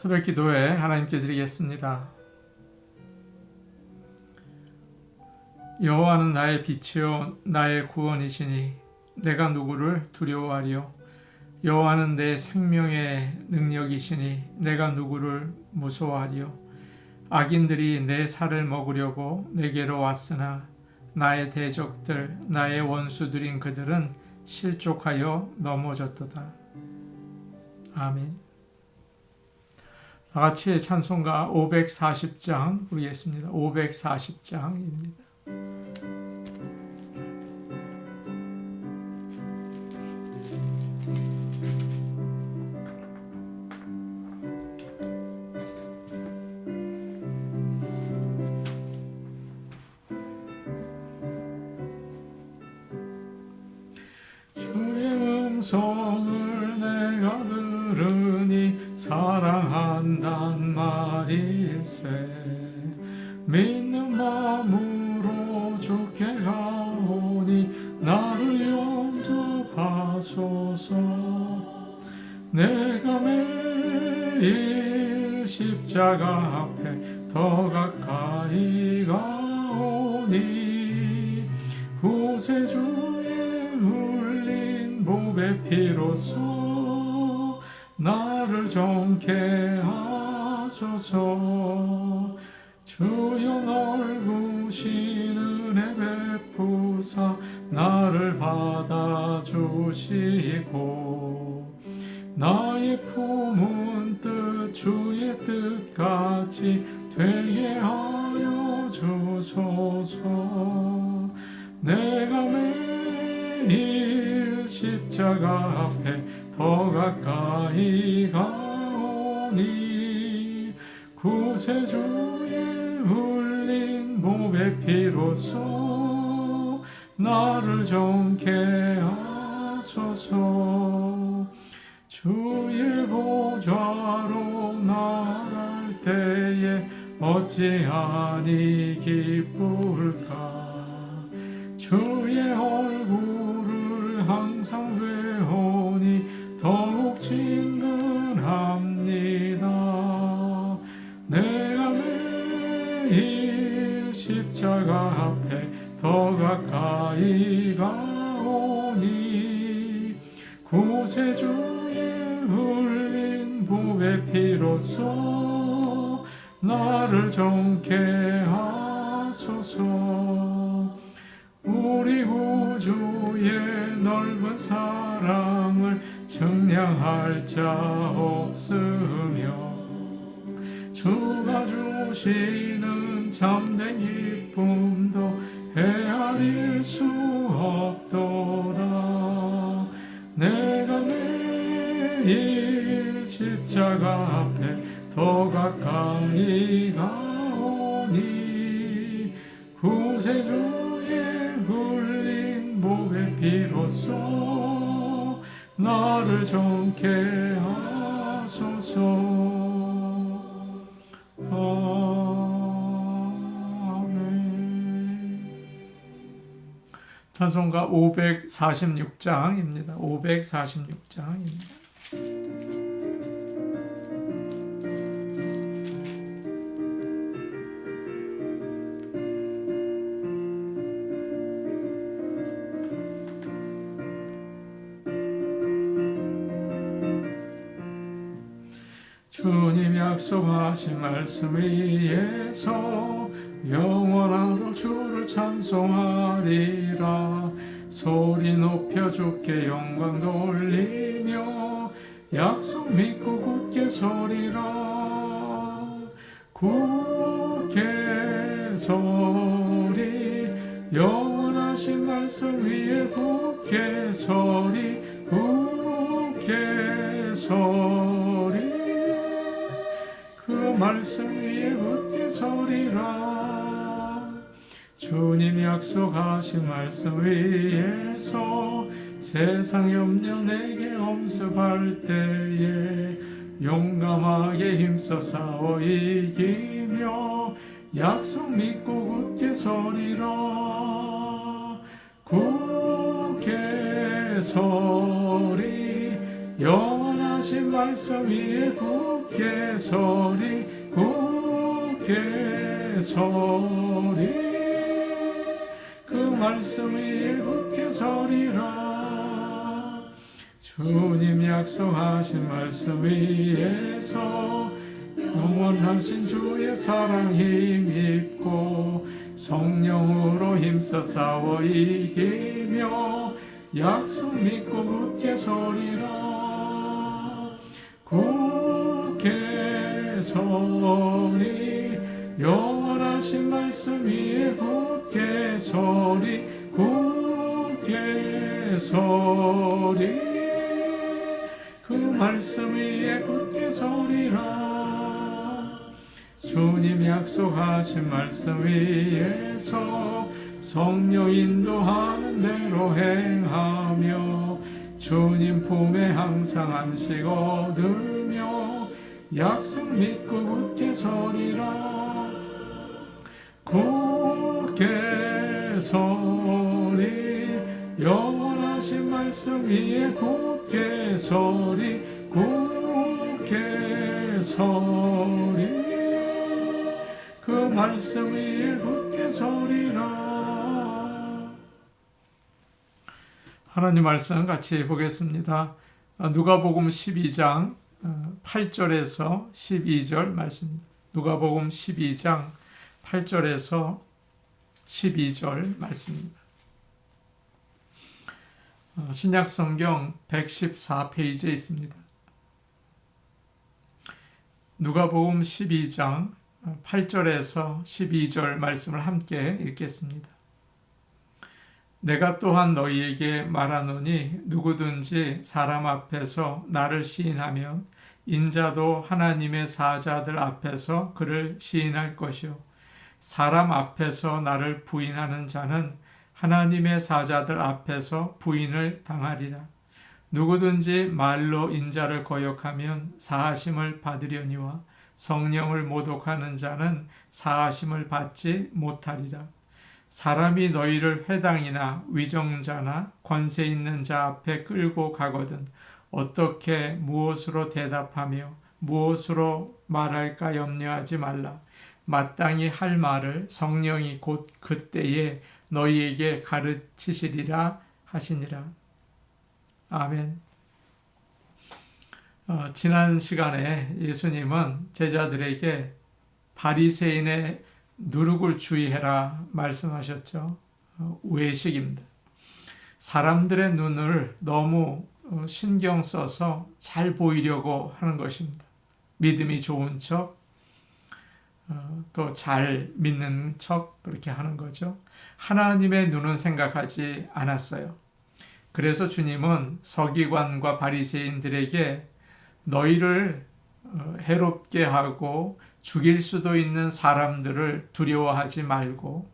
새벽 기도회 하나님께 드리겠습니다. 여호와는 나의 빛이요 나의 구원이시니 내가 누구를 두려워하리요. 여호와는 내 생명의 능력이시니 내가 누구를 무서워하리요. 악인들이 내 살을 먹으려고 내게로 왔으나 나의 대적들 나의 원수들인 그들은 실족하여 넘어졌도다. 아멘. 다같이 찬송가 540장 부르겠습니다. 540장입니다. 음성을 내가 들으니 사랑한단 말일세. 믿는 마음으로 주께 가오니 나를 영접하소서. 내가 매일 십자가 앞에 더 가까이 가오니 구세주의 몸의 피로써 나를 정케 하소서. 주여 넓으신 은혜 베푸사 나를 받아주시고 나의 품은 뜻 주의 뜻같이 되게 하여 주소서. 내가 매일 십자가 앞에 더 가까이 가오니 구세주의 흘린 몸의 피로써 나를 정케 하소서. 주의 보좌로 나갈 때에 어찌하니 기쁠까. 주의 얼굴을 항상 외우니 더욱 친근합니다. 내가 매일 십자가 앞에 더 가까이 가오니 구세주의 흘린 몸의 피로써 나를 정케 하소서. 우리 구주의 넓은 사랑을 측량할 자 없으며 주가 주시는 참된 기쁨도 헤아릴 수 없도다. 내가 매일 십자가 앞에 더 가까이 가오니 구세주의 흘린 몸의 피로써 나를 정케 하소서. 아멘. 찬송가 546장입니다. 546장입니다. 주님 약속하신 말씀 위에서 영원하로 주를 찬송하리라. 소리 높여 주께 영광 돌리며 약속 믿고 굳게 서리라. 굳게 서리 영원하신 말씀 위에 굳게 서리. 굳게 서리 그 말씀 위에 굳게 서리라. 주님 약속하신 말씀 위에서 세상 염려 내게 엄습할 때에 용감하게 힘써 싸워 이기며 약속 믿고 굳게 서리라. 굳게 서리 영원한 영원하신 말씀 위에 굳게 서리 굳게 서리 그 말씀 위에 굳게 서리라. 주님 약속하신 말씀 위에서 영원하신 주의 사랑 힘입고 성령으로 힘써 싸워 이기며 약속 믿고 굳게 서리라. 굳게 서리 영원하신 말씀 위에 굳게 서리 굳게 서리 그 말씀 위에 굳게 서리라. 주님 약속하신 말씀 위에서 성령 인도하는 대로 행하며 주님 품에 항상 안식 얻으며 약속 믿고 굳게 서리라. 굳게 서리 영원하신 말씀 위에 굳게 서리 굳게 서리 그 말씀 위에 굳게 서리라. 하나님 말씀 같이 보겠습니다. 누가복음 12장 8절에서 12절 말씀입니다. 누가복음 12장 8절에서 12절 말씀입니다. 신약성경 114페이지에 있습니다. 누가복음 12장 8절에서 12절 말씀을 함께 읽겠습니다. 내가 또한 너희에게 말하노니 누구든지 사람 앞에서 나를 시인하면 인자도 하나님의 사자들 앞에서 그를 시인할 것이요 사람 앞에서 나를 부인하는 자는 하나님의 사자들 앞에서 부인을 당하리라. 누구든지 말로 인자를 거역하면 사하심을 받으려니와 성령을 모독하는 자는 사하심을 받지 못하리라. 사람이 너희를 회당이나 위정자나 권세 있는 자 앞에 끌고 가거든 어떻게 무엇으로 대답하며 무엇으로 말할까 염려하지 말라. 마땅히 할 말을 성령이 곧 그때에 너희에게 가르치시리라 하시니라. 아멘. 지난 시간에 예수님은 제자들에게 바리새인의 누룩을 주의해라 말씀하셨죠. 외식입니다. 사람들의 눈을 너무 신경 써서 잘 보이려고 하는 것입니다. 믿음이 좋은 척, 또 잘 믿는 척 그렇게 하는 거죠. 하나님의 눈은 생각하지 않았어요. 그래서 주님은 서기관과 바리새인들에게 너희를 해롭게 하고 죽일 수도 있는 사람들을 두려워하지 말고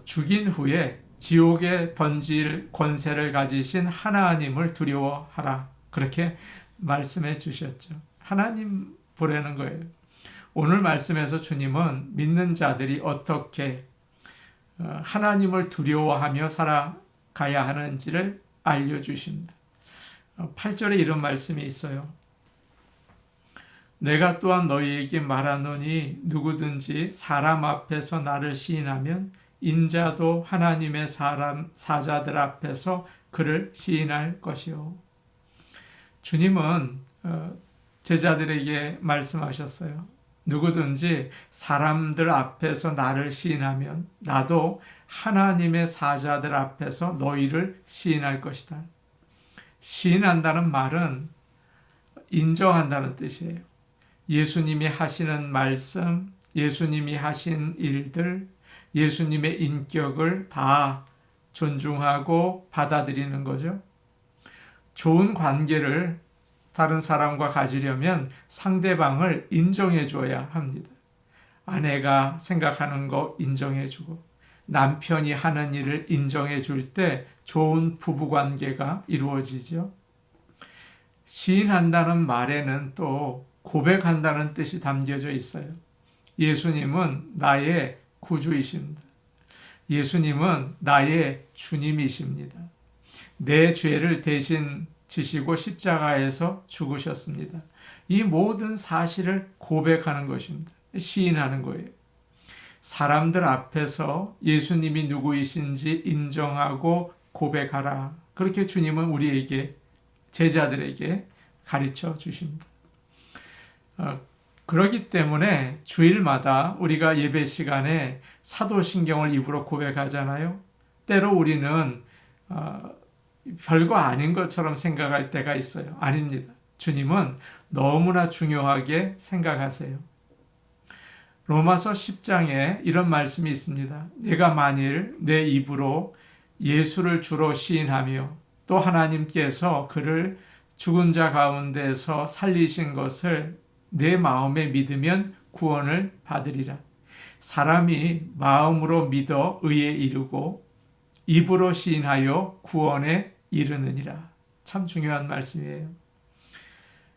죽인 후에 지옥에 던질 권세를 가지신 하나님을 두려워하라. 그렇게 말씀해 주셨죠. 하나님 보라는 거예요. 오늘 말씀에서 주님은 믿는 자들이 어떻게 하나님을 두려워하며 살아가야 하는지를 알려주십니다. 8절에 이런 말씀이 있어요. 내가 또한 너희에게 말하노니 누구든지 사람 앞에서 나를 시인하면 인자도 하나님의 사자들 앞에서 그를 시인할 것이요. 주님은 제자들에게 말씀하셨어요. 누구든지 사람들 앞에서 나를 시인하면 나도 하나님의 사자들 앞에서 너희를 시인할 것이다. 시인한다는 말은 인정한다는 뜻이에요. 예수님이 하시는 말씀, 예수님이 하신 일들, 예수님의 인격을 다 존중하고 받아들이는 거죠. 좋은 관계를 다른 사람과 가지려면 상대방을 인정해 줘야 합니다. 아내가 생각하는 거 인정해 주고 남편이 하는 일을 인정해 줄 때 좋은 부부관계가 이루어지죠. 시인한다는 말에는 또 고백한다는 뜻이 담겨져 있어요. 예수님은 나의 구주이십니다. 예수님은 나의 주님이십니다. 내 죄를 대신 지시고 십자가에서 죽으셨습니다. 이 모든 사실을 고백하는 것입니다. 시인하는 거예요. 사람들 앞에서 예수님이 누구이신지 인정하고 고백하라. 그렇게 주님은 우리에게, 제자들에게 가르쳐 주십니다. 그렇기 때문에 주일마다 우리가 예배 시간에 사도신경을 입으로 고백하잖아요. 때로 우리는 별거 아닌 것처럼 생각할 때가 있어요. 아닙니다. 주님은 너무나 중요하게 생각하세요. 로마서 10장에 이런 말씀이 있습니다. 내가 만일 내 입으로 예수를 주로 시인하며 또 하나님께서 그를 죽은 자 가운데서 살리신 것을 내 마음에 믿으면 구원을 받으리라. 사람이 마음으로 믿어 의에 이르고 입으로 시인하여 구원에 이르느니라. 참 중요한 말씀이에요.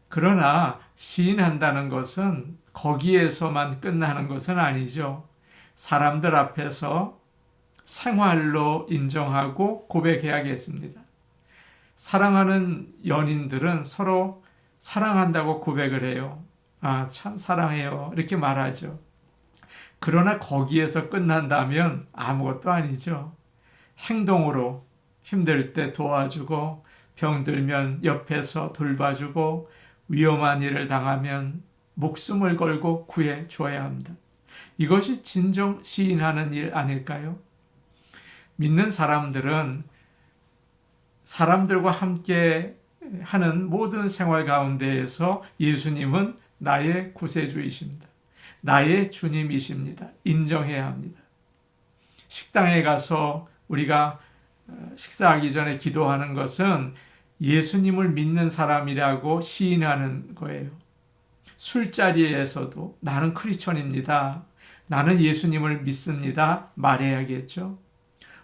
그러나 시인한다는 것은 거기에서만 끝나는 것은 아니죠. 사람들 앞에서 생활로 인정하고 고백해야겠습니다. 사랑하는 연인들은 서로 사랑한다고 고백을 해요. 아, 참 사랑해요. 이렇게 말하죠. 그러나 거기에서 끝난다면 아무것도 아니죠. 행동으로 힘들 때 도와주고, 병들면 옆에서 돌봐주고, 위험한 일을 당하면 목숨을 걸고 구해 줘야 합니다. 이것이 진정 시인하는 일 아닐까요? 믿는 사람들은 사람들과 함께 하는 모든 생활 가운데에서 예수님은 나의 구세주이십니다. 나의 주님이십니다. 인정해야 합니다. 식당에 가서 우리가 식사하기 전에 기도하는 것은 예수님을 믿는 사람이라고 시인하는 거예요. 술자리에서도 나는 크리스천입니다. 나는 예수님을 믿습니다. 말해야겠죠.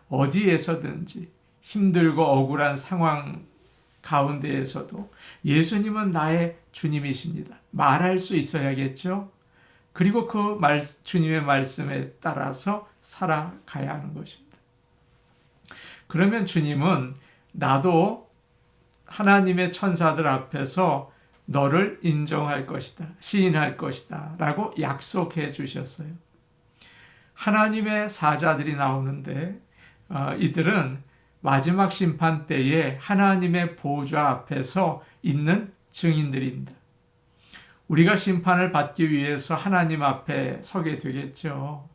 어디에서든지 힘들고 억울한 상황 가운데에서도 예수님은 나의 주님이십니다. 말할 수 있어야겠죠. 그리고 그 주님의 말씀에 따라서 살아가야 하는 것입니다. 그러면 주님은 나도 하나님의 천사들 앞에서 너를 인정할 것이다, 시인할 것이다 라고 약속해 주셨어요. 하나님의 사자들이 나오는데 이들은 마지막 심판 때에 하나님의 보좌 앞에서 있는 증인들입니다. 우리가 심판을 받기 위해서 하나님 앞에 서게 되겠죠.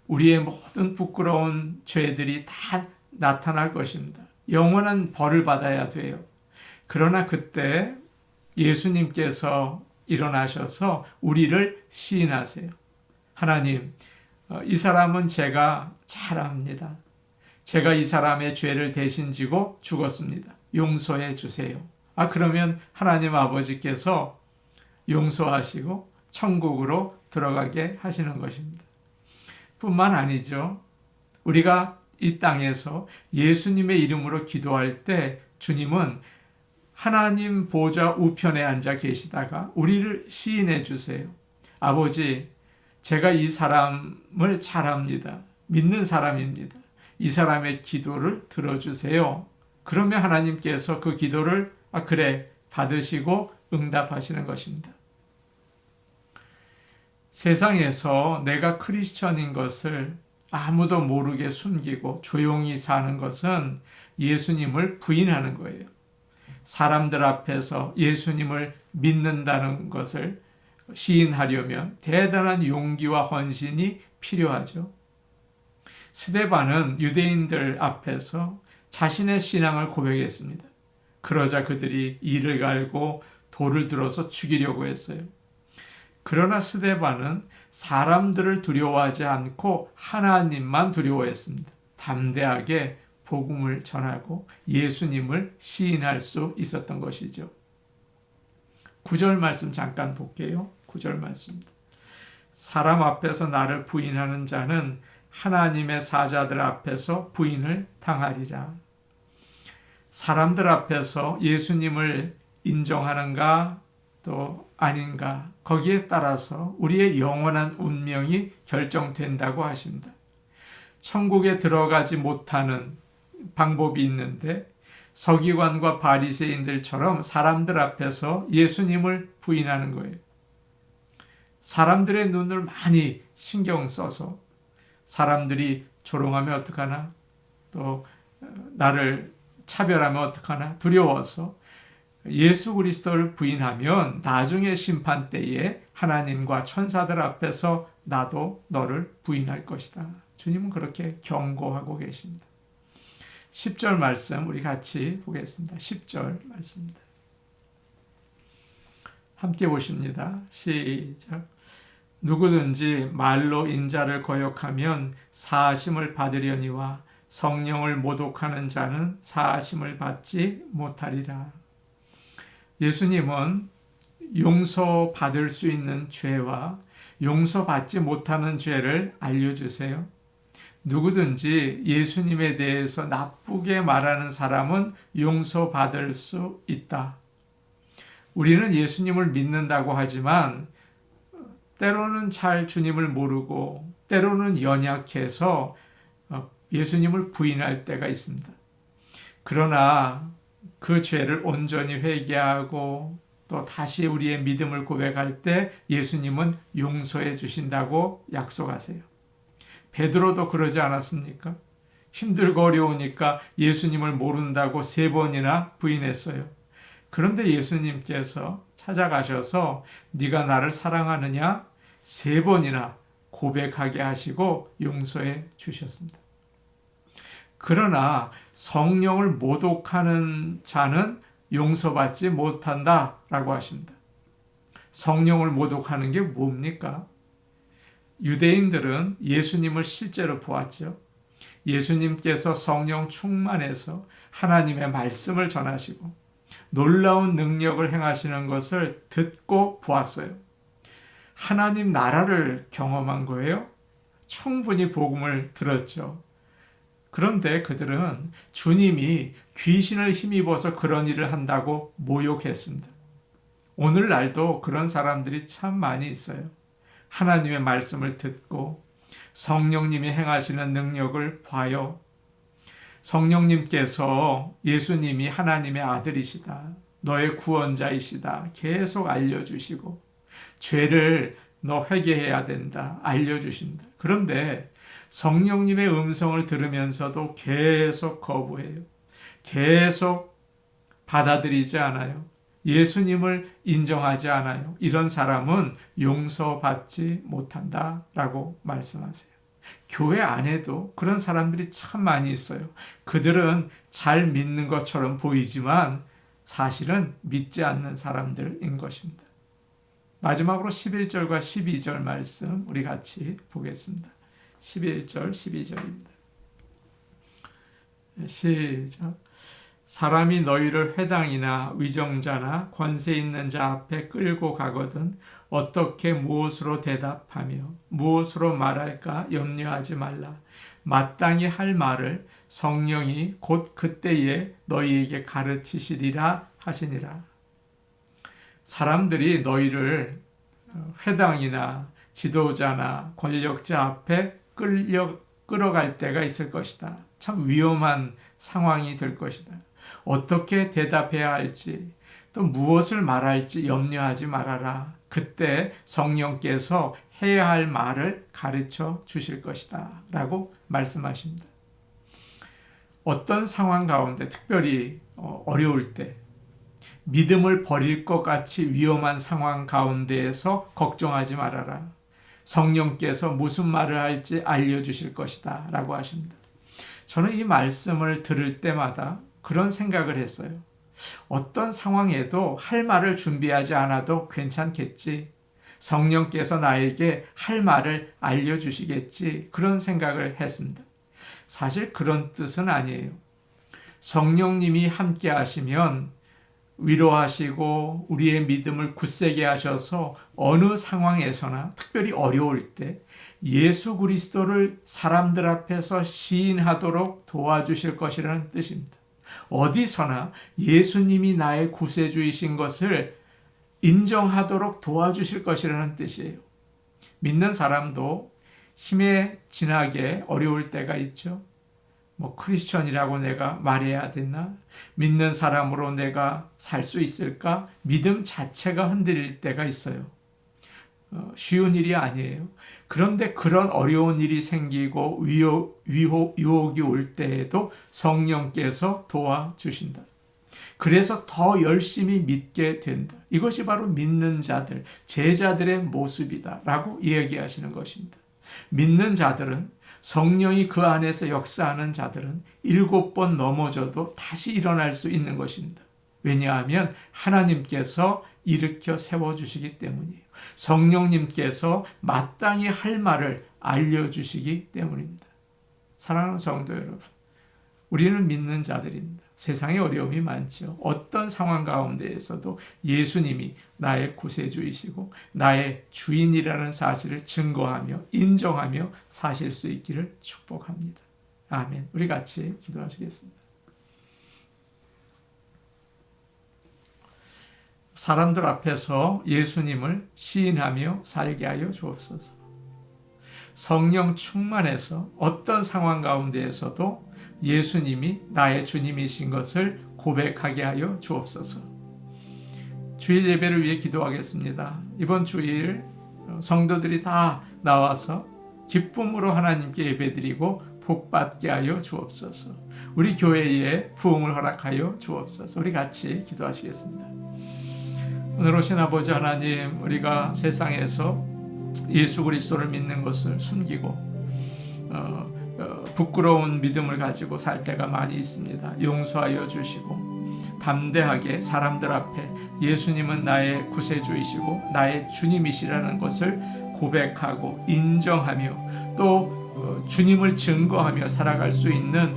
우리의 모든 부끄러운 죄들이 다 나타날 것입니다. 영원한 벌을 받아야 돼요. 그러나 그때 예수님께서 일어나셔서 우리를 시인하세요. 하나님, 이 사람은 제가 잘 압니다. 제가 이 사람의 죄를 대신 지고 죽었습니다. 용서해 주세요. 그러면 하나님 아버지께서 용서하시고 천국으로 들어가게 하시는 것입니다. 뿐만 아니죠. 우리가 이 땅에서 예수님의 이름으로 기도할 때 주님은 하나님 보좌 우편에 앉아 계시다가 우리를 시인해 주세요. 아버지, 제가 이 사람을 잘 압니다. 믿는 사람입니다. 이 사람의 기도를 들어주세요. 그러면 하나님께서 그 기도를 그래 받으시고 응답하시는 것입니다. 세상에서 내가 크리스천인 것을 아무도 모르게 숨기고 조용히 사는 것은 예수님을 부인하는 거예요. 사람들 앞에서 예수님을 믿는다는 것을 시인하려면 대단한 용기와 헌신이 필요하죠. 스데반은 유대인들 앞에서 자신의 신앙을 고백했습니다. 그러자 그들이 이를 갈고 돌을 들어서 죽이려고 했어요. 그러나 스데반은 사람들을 두려워하지 않고 하나님만 두려워했습니다. 담대하게 복음을 전하고 예수님을 시인할 수 있었던 것이죠. 9절 말씀 잠깐 볼게요. 9절 말씀입니다. 사람 앞에서 나를 부인하는 자는 하나님의 사자들 앞에서 부인을 당하리라. 사람들 앞에서 예수님을 인정하는가 또 아닌가 거기에 따라서 우리의 영원한 운명이 결정된다고 하십니다. 천국에 들어가지 못하는 방법이 있는데 서기관과 바리새인들처럼 사람들 앞에서 예수님을 부인하는 거예요. 사람들의 눈을 많이 신경 써서 사람들이 조롱하면 어떡하나, 또 나를 차별하면 어떡하나 두려워서 예수 그리스도를 부인하면 나중에 심판 때에 하나님과 천사들 앞에서 나도 너를 부인할 것이다. 주님은 그렇게 경고하고 계십니다. 10절 말씀 우리 같이 보겠습니다. 10절 말씀입니다. 함께 보십니다. 시작. 누구든지 말로 인자를 거역하면 사하심을 받으려니와 성령을 모독하는 자는 사하심을 받지 못하리라. 예수님은 용서받을 수 있는 죄와 용서받지 못하는 죄를 알려주세요. 누구든지 예수님에 대해서 나쁘게 말하는 사람은 용서받을 수 있다. 우리는 예수님을 믿는다고 하지만 때로는 잘 주님을 모르고 때로는 연약해서 예수님을 부인할 때가 있습니다. 그러나 그 죄를 온전히 회개하고 또 다시 우리의 믿음을 고백할 때 예수님은 용서해 주신다고 약속하세요. 베드로도 그러지 않았습니까? 힘들고 어려우니까 예수님을 모른다고 3번이나 부인했어요. 그런데 예수님께서 찾아가셔서 네가 나를 사랑하느냐 3번이나 고백하게 하시고 용서해 주셨습니다. 그러나 성령을 모독하는 자는 용서받지 못한다라고 하십니다. 성령을 모독하는 게 뭡니까? 유대인들은 예수님을 실제로 보았죠. 예수님께서 성령 충만해서 하나님의 말씀을 전하시고 놀라운 능력을 행하시는 것을 듣고 보았어요. 하나님 나라를 경험한 거예요. 충분히 복음을 들었죠. 그런데 그들은 주님이 귀신을 힘입어서 그런 일을 한다고 모욕했습니다. 오늘날도 그런 사람들이 참 많이 있어요. 하나님의 말씀을 듣고 성령님이 행하시는 능력을 봐요. 성령님께서 예수님이 하나님의 아들이시다, 너의 구원자이시다 계속 알려주시고 죄를 너 회개해야 된다 알려주십니다. 그런데 성령님의 음성을 들으면서도 계속 거부해요. 계속 받아들이지 않아요. 예수님을 인정하지 않아요. 이런 사람은 용서받지 못한다라고 말씀하세요. 교회 안에도 그런 사람들이 참 많이 있어요. 그들은 잘 믿는 것처럼 보이지만 사실은 믿지 않는 사람들인 것입니다. 마지막으로 11절과 12절 말씀 우리 같이 보겠습니다. 11절, 12절입니다. 시작. 사람이 너희를 회당이나 위정자나 권세 있는 자 앞에 끌고 가거든 어떻게 무엇으로 대답하며 무엇으로 말할까 염려하지 말라. 마땅히 할 말을 성령이 곧 그때에 너희에게 가르치시리라 하시니라. 사람들이 너희를 회당이나 지도자나 권력자 앞에 끌어갈 때가 있을 것이다. 참 위험한 상황이 될 것이다. 어떻게 대답해야 할지 또 무엇을 말할지 염려하지 말아라. 그때 성령께서 해야 할 말을 가르쳐 주실 것이다 라고 말씀하십니다. 어떤 상황 가운데 특별히 어려울 때 믿음을 버릴 것 같이 위험한 상황 가운데에서 걱정하지 말아라. 성령께서 무슨 말을 할지 알려주실 것이다 라고 하십니다. 저는 이 말씀을 들을 때마다 그런 생각을 했어요. 어떤 상황에도 할 말을 준비하지 않아도 괜찮겠지. 성령께서 나에게 할 말을 알려주시겠지. 그런 생각을 했습니다. 사실 그런 뜻은 아니에요. 성령님이 함께 하시면 위로하시고 우리의 믿음을 굳세게 하셔서 어느 상황에서나 특별히 어려울 때 예수 그리스도를 사람들 앞에서 시인하도록 도와주실 것이라는 뜻입니다. 어디서나 예수님이 나의 구세주이신 것을 인정하도록 도와주실 것이라는 뜻이에요. 믿는 사람도 힘에 지나게 어려울 때가 있죠. 크리스천이라고 내가 말해야 되나? 믿는 사람으로 내가 살 수 있을까? 믿음 자체가 흔들릴 때가 있어요. 쉬운 일이 아니에요. 그런데 그런 어려운 일이 생기고 유혹이 올 때에도 성령께서 도와주신다. 그래서 더 열심히 믿게 된다. 이것이 바로 믿는 자들, 제자들의 모습이다 라고 이야기하시는 것입니다. 믿는 자들은, 성령이 그 안에서 역사하는 자들은 7번 넘어져도 다시 일어날 수 있는 것입니다. 왜냐하면 하나님께서 일으켜 세워주시기 때문이에요. 성령님께서 마땅히 할 말을 알려주시기 때문입니다. 사랑하는 성도 여러분, 우리는 믿는 자들입니다. 세상에 어려움이 많죠. 어떤 상황 가운데에서도 예수님이 나의 구세주이시고 나의 주인이라는 사실을 증거하며 인정하며 사실 수 있기를 축복합니다. 아멘. 우리 같이 기도하시겠습니다. 사람들 앞에서 예수님을 시인하며 살게 하여 주옵소서. 성령 충만해서 어떤 상황 가운데에서도 예수님이 나의 주님이신 것을 고백하게 하여 주옵소서. 주일 예배를 위해 기도하겠습니다. 이번 주일 성도들이 다 나와서 기쁨으로 하나님께 예배드리고 복받게 하여 주옵소서. 우리 교회에 부흥을 허락하여 주옵소서. 우리 같이 기도하시겠습니다. 오늘 오신 아버지 하나님, 우리가 세상에서 예수 그리스도를 믿는 것을 숨기고 부끄러운 믿음을 가지고 살 때가 많이 있습니다. 용서하여 주시고 담대하게 사람들 앞에 예수님은 나의 구세주이시고 나의 주님이시라는 것을 고백하고 인정하며 또 주님을 증거하며 살아갈 수 있는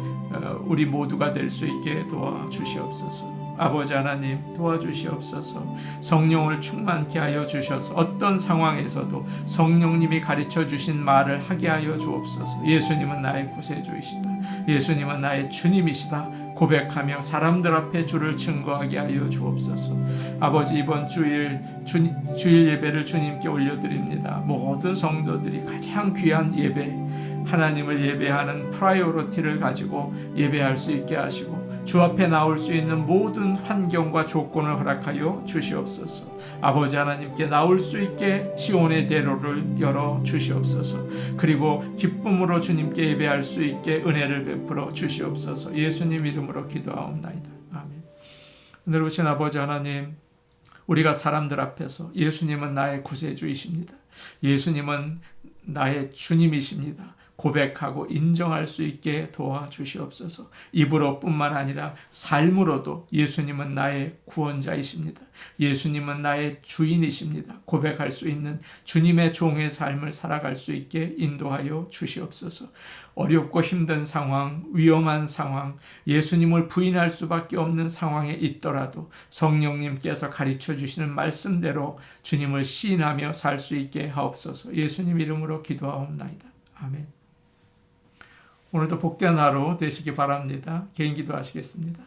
우리 모두가 될 수 있게 도와주시옵소서. 아버지 하나님 도와주시옵소서. 성령을 충만케 하여 주셔서 어떤 상황에서도 성령님이 가르쳐 주신 말을 하게 하여 주옵소서. 예수님은 나의 구세주이시다. 예수님은 나의 주님이시다. 고백하며 사람들 앞에 주를 증거하게 하여 주옵소서. 아버지, 이번 주일 예배를 주님께 올려드립니다. 모든 성도들이 가장 귀한 예배, 하나님을 예배하는 프라이오리티를 가지고 예배할 수 있게 하시고 주 앞에 나올 수 있는 모든 환경과 조건을 허락하여 주시옵소서. 아버지 하나님께 나올 수 있게 시온의 대로를 열어 주시옵소서. 그리고 기쁨으로 주님께 예배할 수 있게 은혜를 베풀어 주시옵소서. 예수님 이름으로 기도하옵나이다. 아멘. 오늘 오신 아버지 하나님, 우리가 사람들 앞에서 예수님은 나의 구세주이십니다. 예수님은 나의 주님이십니다. 고백하고 인정할 수 있게 도와주시옵소서. 입으로뿐만 아니라 삶으로도 예수님은 나의 구원자이십니다. 예수님은 나의 주인이십니다. 고백할 수 있는 주님의 종의 삶을 살아갈 수 있게 인도하여 주시옵소서. 어렵고 힘든 상황, 위험한 상황, 예수님을 부인할 수밖에 없는 상황에 있더라도 성령님께서 가르쳐 주시는 말씀대로 주님을 시인하며 살 수 있게 하옵소서. 예수님 이름으로 기도하옵나이다. 아멘. 오늘도 복된 하루 되시기 바랍니다. 개인 기도하시겠습니다.